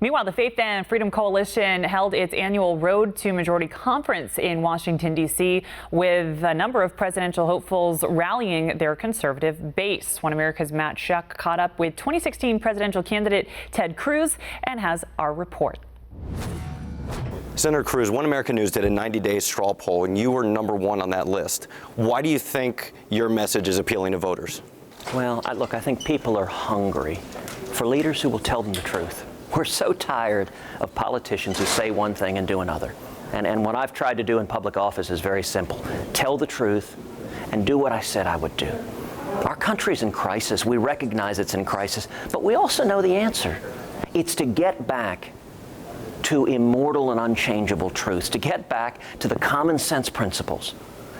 Meanwhile, the Faith and Freedom Coalition held its annual Road to Majority Conference in Washington, D.C., with a number of presidential hopefuls rallying their conservative base. One America's Matt Schuck caught up with 2016 presidential candidate Ted Cruz and has our report. Senator Cruz, One American News did a 90-day straw poll, and you were #1 on that list. Why do you think your message is appealing to voters? Well, look, I think people are hungry for leaders who will tell them the truth. We're so tired of politicians who say one thing and do another. And what I've tried to do in public office is very simple. Tell the truth and do what I said I would do. Our country's in crisis. We recognize it's in crisis, but we also know the answer. It's to get back to immortal and unchangeable truths, to get back to the common sense principles,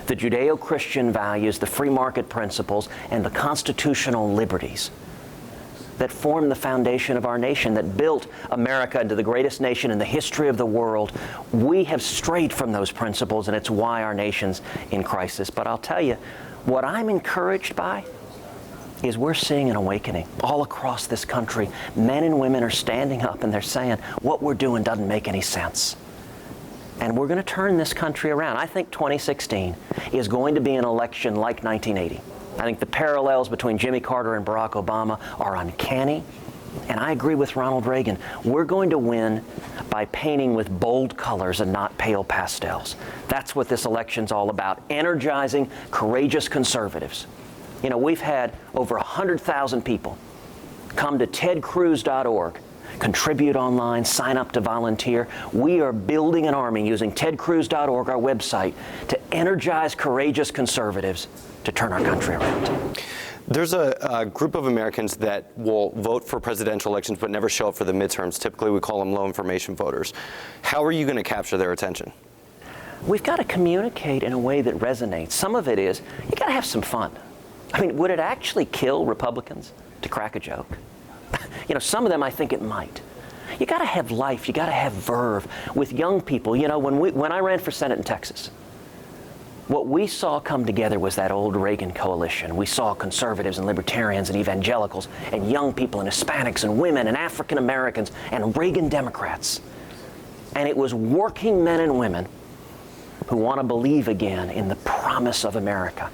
the Judeo-Christian values, the free market principles, and the constitutional liberties that form the foundation of our nation, that built America into the greatest nation in the history of the world. We have strayed from those principles, and it's why our nation's in crisis. But I'll tell you, what I'm encouraged by is we're seeing an awakening all across this country. Men and women are standing up and they're saying, what we're doing doesn't make any sense. And we're going to turn this country around. I think 2016 is going to be an election like 1980. I think the parallels between Jimmy Carter and Barack Obama are uncanny. And I agree with Ronald Reagan. We're going to win by painting with bold colors and not pale pastels. That's what this election's all about, energizing courageous conservatives. You know, we've had over 100,000 people come to tedcruz.org, contribute online, sign up to volunteer. We are building an army using tedcruz.org, our website, to energize courageous conservatives to turn our country around. There's a group of Americans that will vote for presidential elections but never show up for the midterms. Typically, we call them low information voters. How are you going to capture their attention? We've got to communicate in a way that resonates. Some of it is, you got to have some fun. I mean, would it actually kill Republicans to crack a joke? You know, some of them I think it might. You got to have life. You got to have verve. With young people, you know, when I ran for Senate in Texas, what we saw come together was that old Reagan coalition. We saw conservatives and libertarians and evangelicals and young people and Hispanics and women and African Americans and Reagan Democrats. And it was working men and women who want to believe again in the promise of America.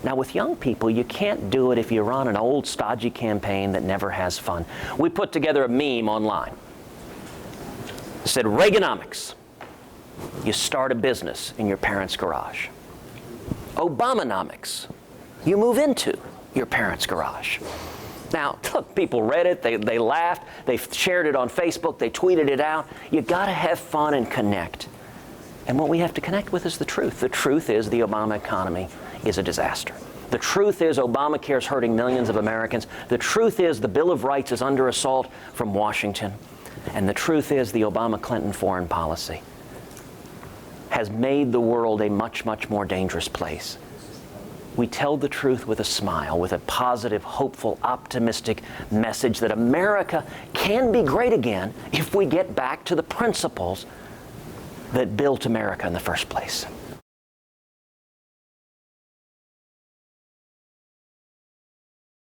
Now, with young people, you can't do it if you run an old, stodgy campaign that never has fun. We put together a meme online. It said, Reaganomics. You start a business in your parents' garage. Obamanomics. You move into your parents' garage. Now, look, people read it, they laughed, they shared it on Facebook, they tweeted it out. You got to have fun and connect. And what we have to connect with is the truth. The truth is the Obama economy is a disaster. The truth is Obamacare is hurting millions of Americans. The truth is the Bill of Rights is under assault from Washington. And the truth is the Obama-Clinton foreign policy has made the world a much, much more dangerous place. We tell the truth with a smile, with a positive, hopeful, optimistic message that America can be great again if we get back to the principles that built America in the first place.